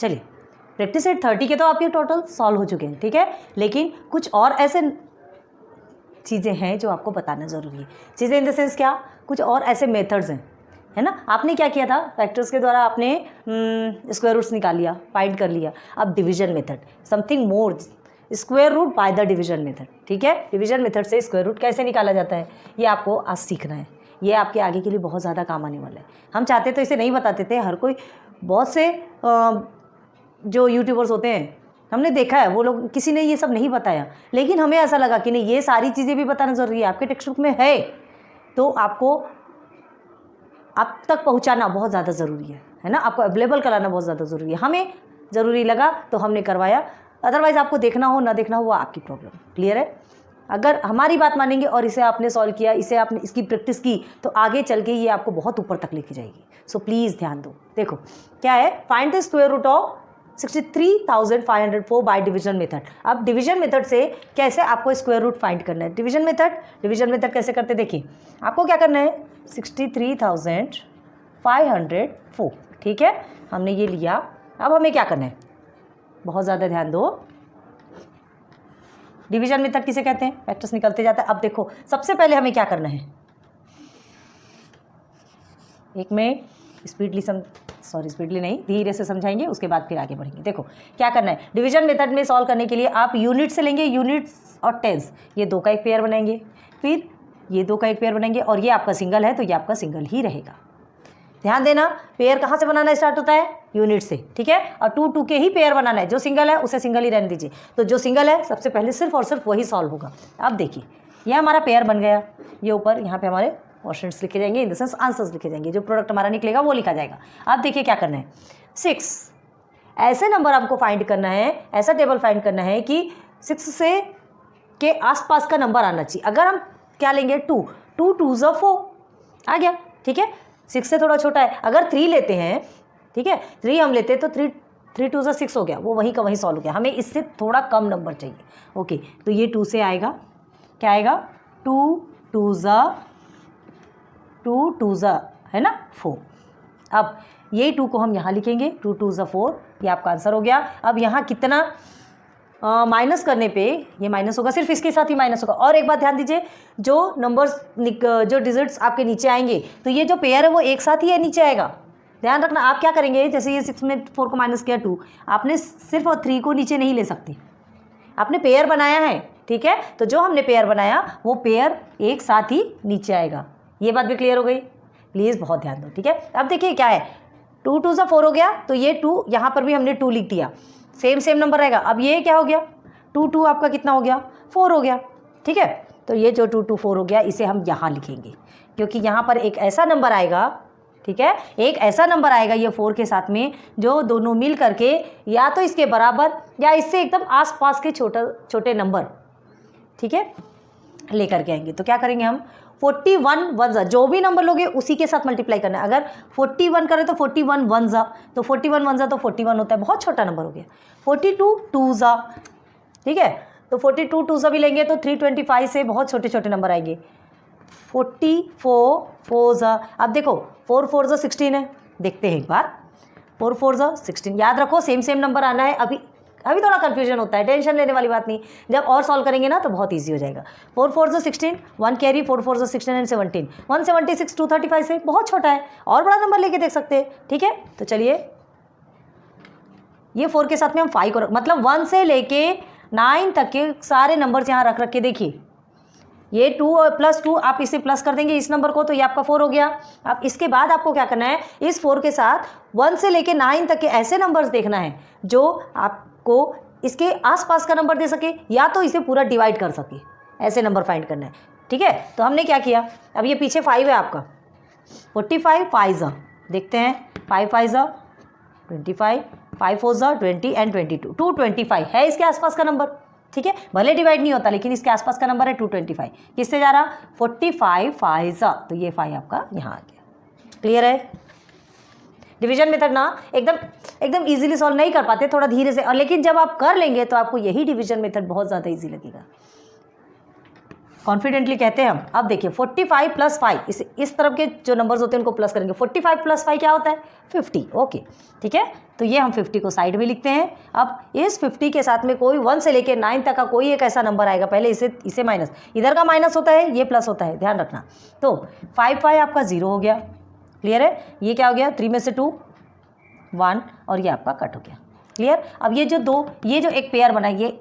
चलिए practice set 30 के तो आपके टोटल सॉल्व हो चुके हैं, ठीक है, लेकिन कुछ और ऐसे चीज़ें हैं जो आपको बताना ज़रूरी है। चीज़ें इन द सेंस क्या, कुछ और ऐसे मेथड्स हैं, है ना। आपने क्या किया था, फैक्टर्स के द्वारा आपने स्क्वायर रूट्स निकाल लिया, फाइंड कर लिया। अब division method, something more, square root by the division method, ठीक है। डिवीजन मेथड से स्क्वायर रूट कैसे निकाला जाता है ये आपको आज सीखना है। ये आपके आगे के लिए बहुत ज़्यादा काम आने वाला है। हम चाहते तो इसे नहीं बताते थे, हर कोई, बहुत से जो यूट्यूबर्स होते हैं हमने देखा है, वो लोग किसी ने ये सब नहीं बताया, लेकिन हमें ऐसा लगा कि नहीं, ये सारी चीज़ें भी बताना ज़रूरी है। आपके टेक्स्ट बुक में है तो आपको आप तक पहुंचाना बहुत ज़्यादा ज़रूरी है ना, आपको अवेलेबल कराना बहुत ज़्यादा ज़रूरी है। हमें ज़रूरी लगा तो हमने करवाया, अदरवाइज़ आपको देखना हो ना देखना हो वो आपकी प्रॉब्लम। क्लियर है। अगर हमारी बात मानेंगे और इसे आपने सॉल्व किया, इसे आपने इसकी प्रैक्टिस की, तो आगे चल के ये आपको बहुत ऊपर तक लेके जाएगी। सो प्लीज़ ध्यान दो। देखो क्या है, find the square root of 63,504 by division method. अब डिवीजन मेथड से कैसे आपको स्क्वायर रूट फाइंड करना है। डिवीजन मेथड कैसे करते देखिए, आपको क्या करना है, 63,504, ठीक है, हमने ये लिया। अब हमें क्या करना है, बहुत ज़्यादा ध्यान दो। डिवीजन मेथड किसे कहते हैं, फैक्टर्स निकलते जाता है। अब देखो सबसे पहले हमें क्या करना है, एक में स्पीडली नहीं, धीरे से समझाएंगे, उसके बाद फिर आगे बढ़ेंगे। देखो क्या करना है, डिवीजन मेथड में सॉल्व करने के लिए आप यूनिट से लेंगे, यूनिट्स और टेंस, ये दो का एक पेयर बनाएंगे, फिर ये दो का एक पेयर बनाएंगे, और ये आपका सिंगल है तो ये आपका सिंगल ही रहेगा। ध्यान देना, पेयर कहाँ से बनाना स्टार्ट होता है, यूनिट से, ठीक है, और टू के ही पेयर बनाना है। जो सिंगल है उसे सिंगल ही रहने दीजिए। तो जो सिंगल है सबसे पहले सिर्फ और सिर्फ वही सॉल्व होगा। अब देखिए ये हमारा पेयर बन गया, ये ऊपर यहाँ पे हमारे क्वेश्चंस लिखे जाएंगे, इन द सेंस आंसर्स लिखे जाएंगे, जो प्रोडक्ट हमारा निकलेगा वो लिखा जाएगा। अब देखिए क्या करना है, 6 ऐसे नंबर आपको फाइंड करना है, ऐसा टेबल फाइंड करना है कि 6 से के आसपास का नंबर आना चाहिए। अगर हम क्या लेंगे, 2 2 ज़ा 4 आ गया, ठीक है, 6 से थोड़ा छोटा है। अगर 3 लेते हैं, ठीक है, 3 हम लेते हैं तो 3 2 ज़ा 6 हो गया, वो वहीं का वहीं सॉल्व हो गया। हमें इससे थोड़ा कम नंबर चाहिए। ओके, तो ये 2 से आएगा, क्या आएगा, 2 2 ज़ा है ना 4। अब ये 2 को हम यहाँ लिखेंगे, 2 2 ज़ा 4, ये आपका आंसर हो गया। अब यहाँ कितना माइनस करने पे ये माइनस होगा, सिर्फ इसके साथ ही माइनस होगा। और एक बात ध्यान दीजिए, जो नंबर्स जो डिजिट्स आपके नीचे आएंगे, तो ये जो पेयर है वो एक साथ ही है नीचे आएगा। ध्यान रखना, आप क्या करेंगे, जैसे ये 6 में 4 को माइनस किया 2, आपने सिर्फ और 3 को नीचे नहीं ले सकते, आपने पेयर बनाया है, ठीक है, तो जो हमने पेयर बनाया वो पेयर एक साथ ही नीचे आएगा। ये बात भी क्लियर हो गई, प्लीज़ बहुत ध्यान दो, ठीक है। अब देखिए क्या है, 2 2 ज़ा 4 हो गया, तो ये 2 यहाँ पर भी हमने 2 लिख दिया, सेम नंबर रहेगा। अब ये क्या हो गया, 2 2 आपका कितना हो गया, 4 हो गया, ठीक है। तो ये जो 2 2 4 हो गया, इसे हम यहाँ लिखेंगे, क्योंकि यहाँ पर एक ऐसा नंबर आएगा, ठीक है, एक ऐसा नंबर आएगा ये 4 के साथ में, जो दोनों मिल करके या तो इसके बराबर या इससे एकदम आसपास के छोटे नंबर, ठीक है, लेकर के आएंगे। तो क्या करेंगे हम, 41 1 जो भी नंबर लोगे उसी के साथ मल्टीप्लाई करना है। अगर 41 करें तो 41 1 ज़ा, तो 41 1 ज़ा तो 41 होता है, बहुत छोटा नंबर हो गया। 42 2 ज़ा, ठीक है, तो 42 2 ज़ा भी लेंगे तो 325 से बहुत छोटे छोटे नंबर आएंगे। 44 4 ज़ा, अब देखो 4 4 ज़ा 16 है, देखते हैं एक बार, 4 4 ज़ा 16, याद रखो सेम नंबर आना है। अभी थोड़ा कन्फ्यूजन होता है, टेंशन लेने वाली बात नहीं, जब और सॉल्व करेंगे ना तो बहुत इजी हो जाएगा। 4 4 ज़ा 16, 1 कैरी, 4 4 ज़ा 16 एंड 17, 176 235 से बहुत छोटा है, और बड़ा नंबर लेके देख सकते हैं, ठीक है। तो चलिए ये 4 के साथ में हम 5 को मतलब 1 से लेके 9 तक के सारे नंबर्स यहाँ रख के देखिए, ये 2 और +2 आप इसे प्लस कर देंगे इस नंबर को, तो ये आपका 4 हो गया। अब इसके बाद आपको क्या करना है, इस 4 के साथ 1 से लेके 9 तक के ऐसे नंबर्स देखना है जो आपको इसके आसपास का नंबर दे सके, या तो इसे पूरा डिवाइड कर सके, ऐसे नंबर फाइंड करना है, ठीक है। तो हमने क्या किया, अब ये पीछे 5 है आपका, 45 5 ज़ा, देखते हैं, 5 5 ज़ा 25, 5 4 ज़ा 20 एंड 22, 225 है इसके आसपास का नंबर, ठीक है, भले डिवाइड नहीं होता लेकिन इसके आसपास का नंबर है 225। किससे जा रहा, 45 5 ज़ा, तो ये 5 आपका यहाँ आ गया। क्लियर है। डिवीजन मेथड ना एकदम इजीली सॉल्व नहीं कर पाते, थोड़ा धीरे से, और लेकिन जब आप कर लेंगे तो आपको यही डिवीजन मेथड बहुत ज़्यादा इजी लगेगा। कॉन्फिडेंटली कहते हैं हम। अब देखिए 45 + 5, इस तरफ के जो नंबर्स होते हैं उनको प्लस करेंगे। 45 + 5 क्या होता है? 50। ओके, ठीक है, तो ये हम 50 को साइड में लिखते हैं। अब इस 50 के साथ में कोई 1 से लेकर 9 तक का कोई एक ऐसा नंबर आएगा, पहले इसे माइनस, इधर का माइनस होता है, ये प्लस होता है, ध्यान रखना। तो 5 आपका 0 हो गया, क्लियर है। ये क्या हो गया? 3 में से 2 1 और ये आपका कट हो गया, क्लियर। अब ये जो एक पेयर बना, ये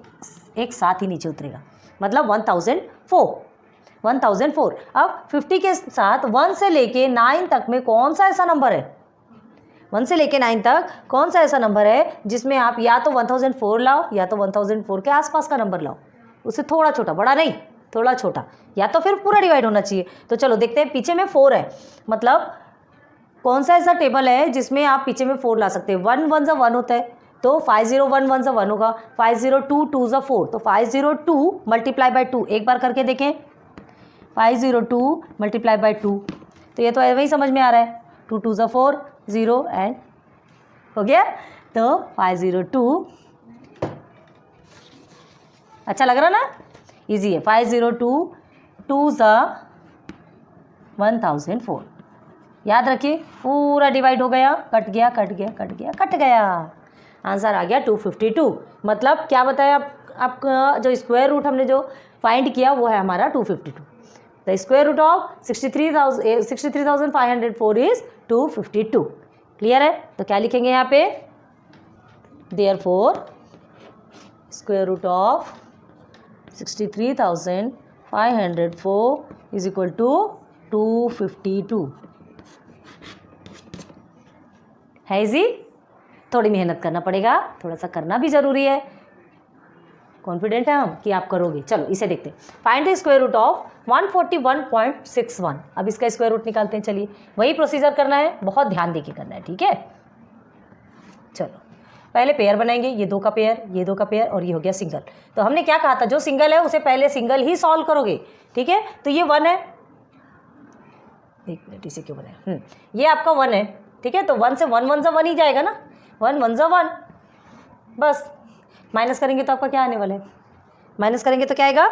एक साथ ही नीचे उतरेगा, मतलब 1004। अब 50 के साथ 1 से लेके 9 तक में कौन सा ऐसा नंबर है? 1 से लेके 9 तक कौन सा ऐसा नंबर है जिसमें आप या तो 1004 लाओ या तो 1004 के आसपास का नंबर लाओ, उससे थोड़ा छोटा, बड़ा नहीं, थोड़ा छोटा, या तो फिर पूरा डिवाइड होना चाहिए। तो चलो देखते हैं, पीछे में 4 है, मतलब कौन सा ऐसा टेबल है जिसमें आप पीछे में 4 ला सकते हैं। 1 1 1 होता है, तो 5011 1 होगा, 502 2 4, तो 502 × 2 एक बार करके देखें, 502 × 2, तो ये तो वही समझ में आ रहा है, 2 2 4 0 एंड हो गया। तो 502, अच्छा लग रहा ना, इजी है। 502 2 1004, याद रखिए, पूरा डिवाइड हो गया, कट गया, कट गया, कट गया, कट गया, आंसर आ गया 252। मतलब क्या बताया आपका, जो स्क्वायर रूट हमने जो फाइंड किया वो है हमारा 252। The square root of 63,504 is 252, clear है। तो क्या लिखेंगे यहाँ पे? Therefore square root of 63,504 is equal to 252 है। इजी, थोड़ी मेहनत करना पड़ेगा, थोड़ा सा करना भी ज़रूरी है। कॉन्फिडेंट है हम कि आप करोगे। चलो इसे देखते हैं। Find the square root of 141.61। अब इसका स्क्वायर रूट निकालते हैं। चलिए वही प्रोसीजर करना है, बहुत ध्यान देके करना है, ठीक है। चलो पहले पेयर बनाएंगे, ये 2 का पेयर, ये 2 का पेयर, और ये हो गया सिंगल। तो हमने क्या कहा था, जो सिंगल है उसे पहले सिंगल ही सॉल्व करोगे, ठीक है। तो ये 1 है, एक मिनट, इसे क्यों बनाया, ये आपका 1 है, ठीक है। तो 1 से 1 1 1 ही जाएगा ना, 1 1 1, बस माइनस करेंगे तो आपका क्या आने वाला है? माइनस करेंगे तो क्या आएगा?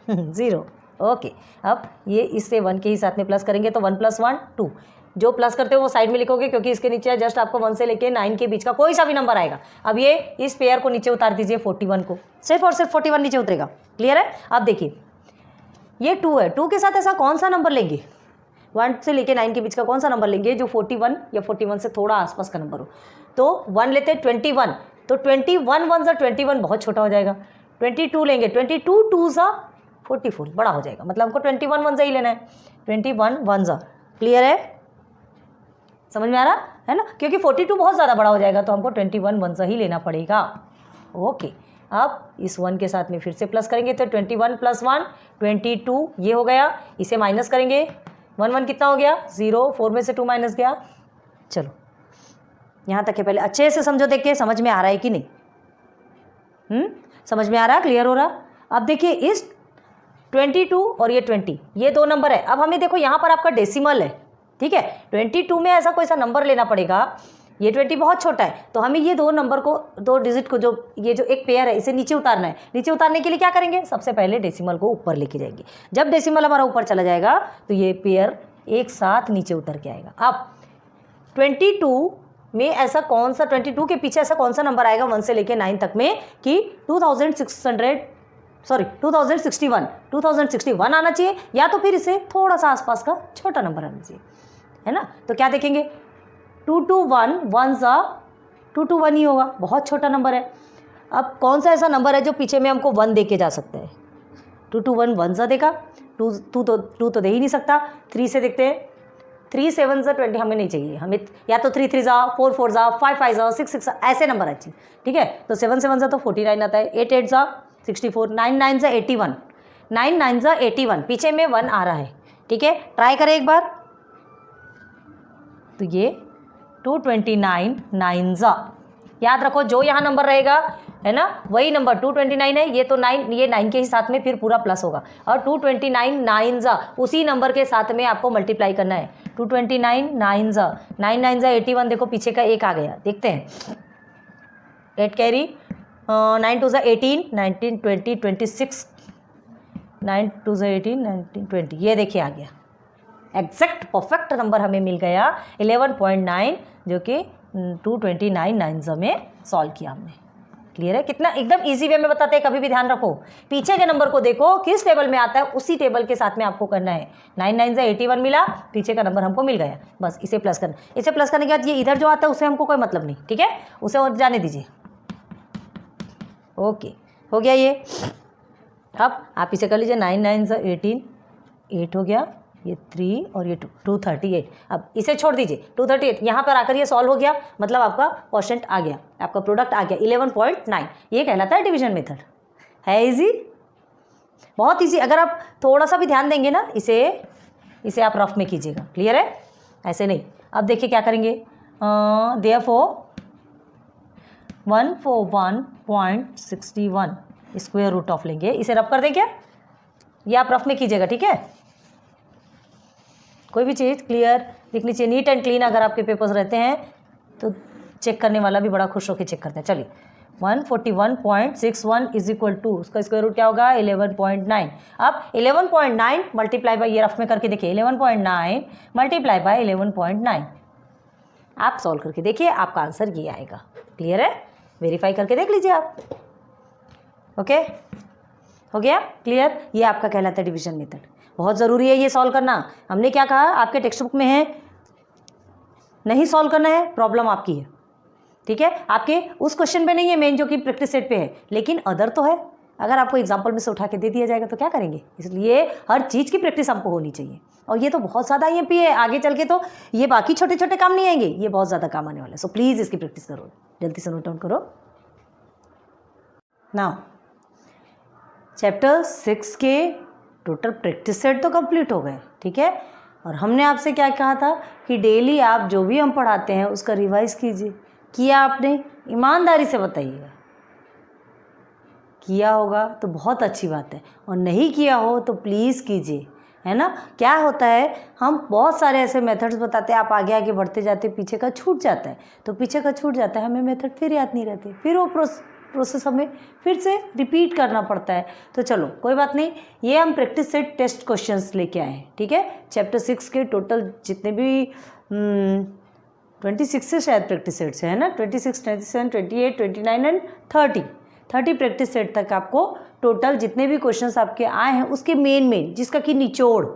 0। ओके, अब ये इससे 1 के ही साथ में प्लस करेंगे तो 1 + 1 2। जो प्लस करते हो वो साइड में लिखोगे, क्योंकि इसके नीचे जस्ट आपको 1 से लेके 9 के बीच का कोई सा भी नंबर आएगा। अब ये इस पेयर को नीचे उतार दीजिए, 41 को, सिर्फ और सिर्फ 41 नीचे उतरेगा, क्लियर है। अब देखिए ये 2 है, 2 के साथ ऐसा कौन सा नंबर लेंगे, 1 से लेके 9 के बीच का कौन सा नंबर लेंगे जो 41 या 41 से थोड़ा आसपास का नंबर हो। तो 1 लेते हैं 21, तो 21 1 21 बहुत छोटा हो जाएगा। 22 लेंगे, 22 2 44 बड़ा हो जाएगा, मतलब हमको 21 1 ही लेना है, 21 1, क्लियर है, समझ में आ रहा है ना। क्योंकि 42 बहुत ज़्यादा बड़ा हो जाएगा, तो हमको 21 1 ही लेना पड़ेगा। ओके, अब इस 1 के साथ में फिर से प्लस करेंगे, तो 21 + 1 22 ये हो गया। इसे माइनस करेंगे, 1 1 कितना हो गया? 0, 4 में से 2 माइनस गया। चलो यहाँ तक है, पहले अच्छे से समझो, देख के समझ में आ रहा है कि नहीं, समझ में आ रहा है, क्लियर हो रहा। अब देखिए इस 22 और ये 20, ये 2 नंबर है। अब हमें देखो यहाँ पर आपका डेसिमल है, ठीक है। 22 में ऐसा कोई सा नंबर लेना पड़ेगा, ये 20 बहुत छोटा है, तो हमें ये 2 नंबर को, 2 डिजिट को, जो ये जो एक पेयर है इसे नीचे उतारना है। नीचे उतारने के लिए क्या करेंगे, सबसे पहले डेसिमल को ऊपर लेके जाएंगे। जब डेसिमल हमारा ऊपर चला जाएगा तो ये पेयर एक साथ नीचे उतर के आएगा। अब 22 में ऐसा कौन सा, 22 के पीछे ऐसा कौन सा नंबर आएगा 1 से लेके 9 तक में कि 2061 आना चाहिए, या तो फिर इसे थोड़ा सा आसपास का छोटा नंबर आना चाहिए, है ना। तो क्या देखेंगे, 221 1 221 ही होगा, बहुत छोटा नंबर है। अब कौन सा ऐसा नंबर है जो पीछे में हमको 1 दे के जा सकता है? 221 1 देगा, 2 तो दे ही नहीं सकता। 3 से देखते हैं, 3 7 20 हमें नहीं चाहिए, हमें या तो 3 3 4 4 5 5 6 6 ऐसे नंबर अच्छी, ठीक है। तो 7 7 तो 49 आता है, 8 8 64, 9 9 81, 9 9 81, पीछे में 1 आ रहा है, ठीक है। ट्राई करें एक बार, तो ये 229 9 याद रखो, जो यहाँ नंबर रहेगा है ना वही नंबर 229 है। ये तो 9, ये 9 के ही साथ में फिर पूरा प्लस होगा, और 229 9 उसी नंबर के साथ में आपको मल्टीप्लाई करना है। 229 9 9 9 81, देखो पीछे का 1 आ गया, देखते हैं 8 कैरी, 9 2 18 19 20 26 9 2 से 18 19 20, ये देखिए आ गया एग्जैक्ट परफेक्ट नंबर हमें मिल गया 11.9, जो कि 229 9 में सॉल्व किया हमने। क्लियर है? कितना एकदम इजी वे में बताते हैं, कभी भी ध्यान रखो पीछे के नंबर को देखो किस टेबल में आता है, उसी टेबल के साथ में आपको करना है। 9 9 से 81 मिला, पीछे का नंबर हमको मिल गया, बस इसे प्लस करना। इसे प्लस करने के बाद ये इधर जो आता है उससे हमको कोई मतलब नहीं, ठीक है, उसे और जाने दीजिए। ओके, हो गया ये। अब आप इसे कर लीजिए 9 9 से 18, 8 हो गया, ये 3 और ये 2, 238। अब इसे छोड़ दीजिए, 238 यहाँ पर आकर ये सॉल्व हो गया, मतलब आपका क्वोशंट आ गया, आपका प्रोडक्ट आ गया 11.9। ये कहलाता है डिवीजन मेथड। है इजी, बहुत इजी। अगर आप थोड़ा सा भी ध्यान देंगे ना, इसे आप रफ में कीजिएगा। क्लियर है? ऐसे नहीं। अब देखिए क्या करेंगे, देयरफॉर 141.61 स्क्वायर रूट ऑफ लेंगे, इसे रफ कर दें क्या? ये आप रफ में कीजिएगा, ठीक है। कोई भी चीज़ क्लियर दिखनी चाहिए, नीट एंड क्लीन। अगर आपके पेपर्स रहते हैं तो चेक करने वाला भी बड़ा खुश होकर चेक करते हैं। चलिए 141.61 इज इक्वल टू, उसका स्क्वायर रूट क्या होगा 11.9। अब 11.9 मल्टीप्लाई बाई, ये रफ में करके देखिए, 11.9 मल्टीप्लाई बाई 11.9, आप सॉल्व करके देखिए, आपका आंसर ये आएगा। क्लियर है? वेरीफाई करके देख लीजिए आप। ओके, हो गया क्लियर? ये आपका कहलाता है डिवीजन मेथड। बहुत ज़रूरी है ये सॉल्व करना। हमने क्या कहा, आपके टेक्स्ट बुक में है, नहीं सॉल्व करना है, प्रॉब्लम आपकी है, ठीक है। आपके उस क्वेश्चन पे नहीं है मेन, जो कि प्रैक्टिस सेट पे है, लेकिन अदर तो है। अगर आपको एग्जाम्पल में से उठा के दे दिया जाएगा तो क्या करेंगे? इसलिए हर चीज़ की प्रैक्टिस हमको होनी चाहिए। और ये तो बहुत ज़्यादा IMP है, आगे चल के तो ये बाकी छोटे छोटे काम नहीं आएंगे, ये बहुत ज़्यादा काम आने वाला है। सो प्लीज़ इसकी प्रैक्टिस करो, जल्दी से नोट डाउन करो। नाउ चैप्टर 6 के टोटल प्रैक्टिस सेट तो कंप्लीट हो गए, ठीक है। और हमने आपसे क्या कहा था कि डेली आप जो भी हम पढ़ाते हैं उसका रिवाइज कीजिए। किया आपने? ईमानदारी से बताइएगा। किया होगा तो बहुत अच्छी बात है, और नहीं किया हो तो प्लीज़ कीजिए, है ना। क्या होता है, हम बहुत सारे ऐसे मेथड्स बताते हैं, आप आगे आगे बढ़ते जाते, पीछे का छूट जाता है, तो पीछे का छूट जाता है, हमें मेथड फिर याद नहीं रहते, फिर वो प्रोसेस हमें फिर से रिपीट करना पड़ता है। तो चलो कोई बात नहीं, ये हम प्रैक्टिस सेट टेस्ट क्वेश्चंस लेके आए हैं, ठीक है। चैप्टर 6 के टोटल जितने भी 26 से शायद प्रैक्टिस सेट्स है ना, 26, 27, 28, 29 एंड 30 प्रैक्टिस सेट तक आपको टोटल जितने भी क्वेश्चंस आपके आए हैं उसके मेन जिसका कि निचोड़,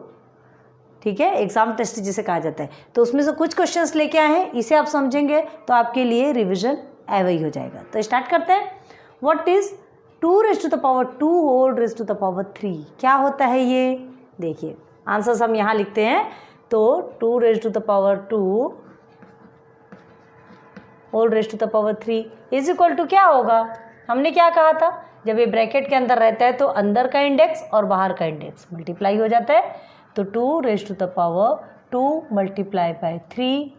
ठीक है, एग्जाम टेस्ट जिसे कहा जाता है, तो उसमें से कुछ क्वेश्चंस लेके आए हैं। इसे आप समझेंगे तो आपके लिए रिविजन एवई हो जाएगा। तो स्टार्ट करते हैं। What is 2 raised to the power 2 whole raised to the power 3? क्या होता है ये? देखिए आंसर्स हम यहाँ लिखते हैं। तो 2 raised to the power 2 whole raised to the power 3 is equal to क्या होगा? हमने क्या कहा था, जब ये ब्रैकेट के अंदर रहता है तो अंदर का इंडेक्स और बाहर का इंडेक्स मल्टीप्लाई हो जाता है। तो 2 raised to the power 2 multiply by 3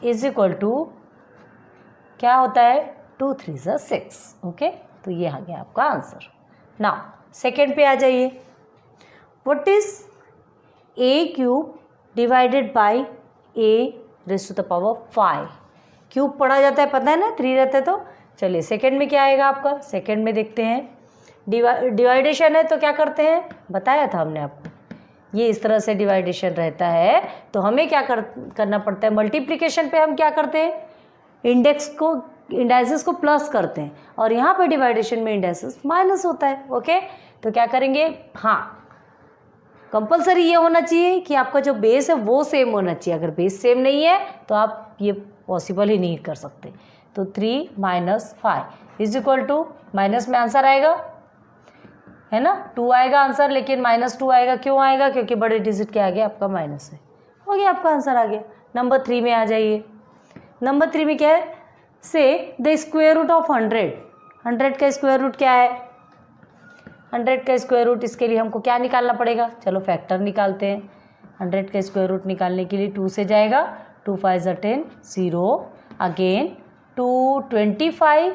is equal to क्या होता है? 2 3 6। ओके, तो ये आ गया आपका आंसर। नाउ सेकेंड पे आ जाइए। What is a cube divided by a raise to the power 5? Cube पढ़ा जाता है, पता है ना, 3 रहता है। तो चलिए सेकेंड में क्या आएगा आपका? सेकेंड में देखते हैं। डिवाइडेशन है तो क्या करते हैं, बताया था हमने आपको, ये इस तरह से डिवाइडेशन रहता है तो हमें क्या करना पड़ता है, मल्टीप्लिकेशन पे हम क्या करते हैं, इंडाइसेस को प्लस करते हैं, और यहाँ पर डिवाइडेशन में इंडाइसेस माइनस होता है। ओके, तो क्या करेंगे, हाँ कंपलसरी ये होना चाहिए कि आपका जो बेस है वो सेम होना चाहिए। अगर बेस सेम नहीं है तो आप ये पॉसिबल ही नहीं कर सकते। तो 3 - 5 इज इक्वल टू, माइनस में आंसर आएगा, है ना, 2 आएगा आंसर, लेकिन -2 आएगा। क्यों आएगा? क्योंकि बड़े डिजिट के आगे आपका माइनस है। हो गया, आपका आंसर आ गया। नंबर 3 में आ जाइए। नंबर 3 में क्या है, say the square root of 100 का स्क्वायर रूट क्या है? 100 का स्क्वायर रूट, इसके लिए हमको क्या निकालना पड़ेगा? चलो फैक्टर निकालते हैं। 100 का स्क्वायर रूट निकालने के लिए 2 से जाएगा, 2 5 = 10, 0 अगेन 225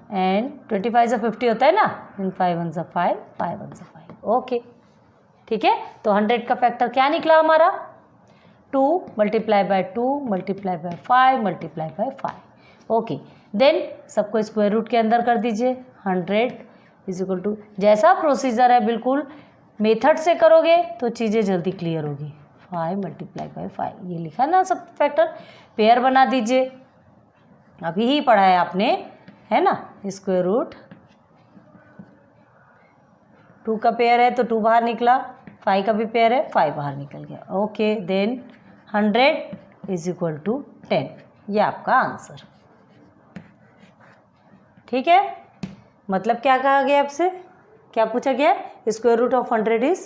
एंड 25 = 50 होता है ना, 5 1 = 5, 5 1 = 5। ओके, ठीक है। तो 100 का फैक्टर क्या निकला हमारा? 2 multiply by 2 multiply by 5 multiply by 5। Okay, then सबको स्क्वायर रूट के अंदर कर दीजिए। 100 इज इक्वल टू, जैसा प्रोसीजर है बिल्कुल मेथड से करोगे तो चीज़ें जल्दी क्लियर होगी। 5 मल्टीप्लाई बाई 5 ये लिखा ना सब फैक्टर, पेयर बना दीजिए, अभी ही पढ़ा है आपने, है ना। स्क्वायर रूट 2 का पेयर है तो 2 बाहर निकला, 5 का भी पेयर है 5 बाहर निकल गया। Okay, then 100 is equal to 10, ये आपका आंसर। ठीक है, मतलब क्या कहा गया आपसे, क्या पूछा गया, square root of 100 is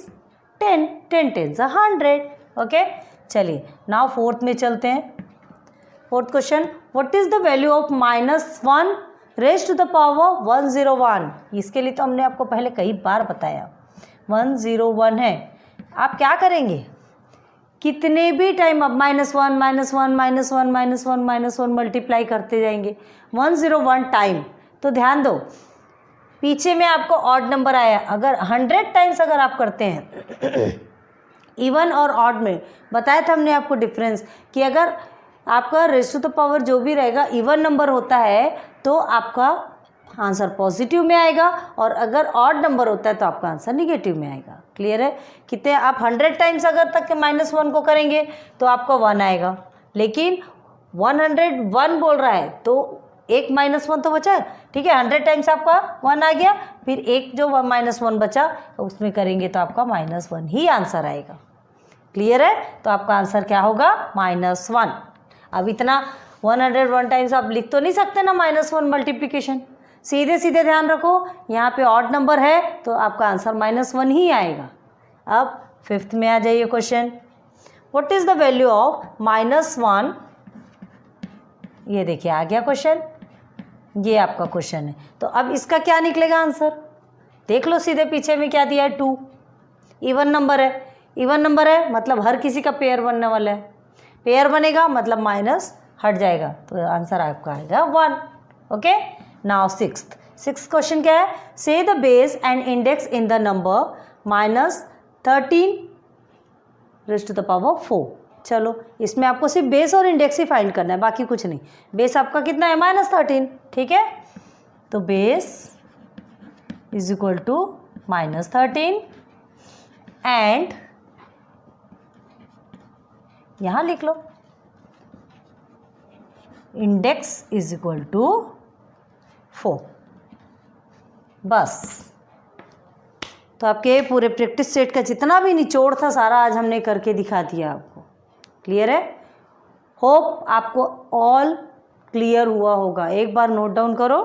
10, 10 10 100। Okay, चलिए नाउ फोर्थ में चलते हैं। Fourth question, what is the value of -1 raise to the power 101। इसके लिए तो हमने आपको पहले कई बार बताया, 101 है। आप क्या करेंगे, कितने भी टाइम आप -1 -1 -1 -1 -1 मल्टीप्लाई करते जाएंगे 101 टाइम। तो ध्यान दो, पीछे में आपको ऑड नंबर आया, अगर 100 टाइम्स अगर आप करते हैं इवन और ऑड में, बताया था हमने आपको डिफरेंस कि अगर आपका रेज़ टू द पावर जो भी रहेगा इवन नंबर होता है तो आपका आंसर पॉजिटिव में आएगा, और अगर ऑड नंबर होता है तो आपका आंसर निगेटिव में आएगा। क्लियर है, कितने आप 100 टाइम्स अगर तक -1 को करेंगे तो आपका 1 आएगा, लेकिन 101 बोल रहा है तो एक -1 तो बचा है। ठीक है, 100 टाइम्स आपका 1 आ गया, फिर एक जो -1 बचा उसमें करेंगे तो आपका -1 ही आंसर आएगा। क्लियर है, तो आपका आंसर क्या होगा, -1। अब इतना 101 टाइम्स आप लिख तो नहीं सकते ना -1 मल्टीप्लिकेशन, सीधे सीधे ध्यान रखो, यहाँ पे ऑड नंबर है तो आपका आंसर -1 ही आएगा। अब फिफ्थ में आ जाइए question, what is the value of -1। ये देखिए आ गया क्वेश्चन, ये आपका क्वेश्चन है। तो अब इसका क्या निकलेगा आंसर, देख लो सीधे पीछे में क्या दिया है, 2 इवन नंबर है, इवन नंबर है मतलब हर किसी का पेयर बनने वाला है, पेयर बनेगा मतलब माइनस हट जाएगा, तो आंसर आपका आएगा 1। ओके, नाउ सिक्स्थ क्वेश्चन क्या है, say the base and index in the number -13 raise to the power 4। चलो इसमें आपको सिर्फ बेस और इंडेक्स ही फाइंड करना है, बाकी कुछ नहीं। बेस आपका कितना है, -13, ठीक है, तो base is equal to -13 and यहाँ लिख लो इंडेक्स इज इक्वल टू 4। बस, तो आपके पूरे प्रैक्टिस सेट का जितना भी निचोड़ था सारा आज हमने करके दिखा दिया आपको। क्लियर है, होप आपको ऑल क्लियर हुआ होगा। एक बार नोट डाउन करो।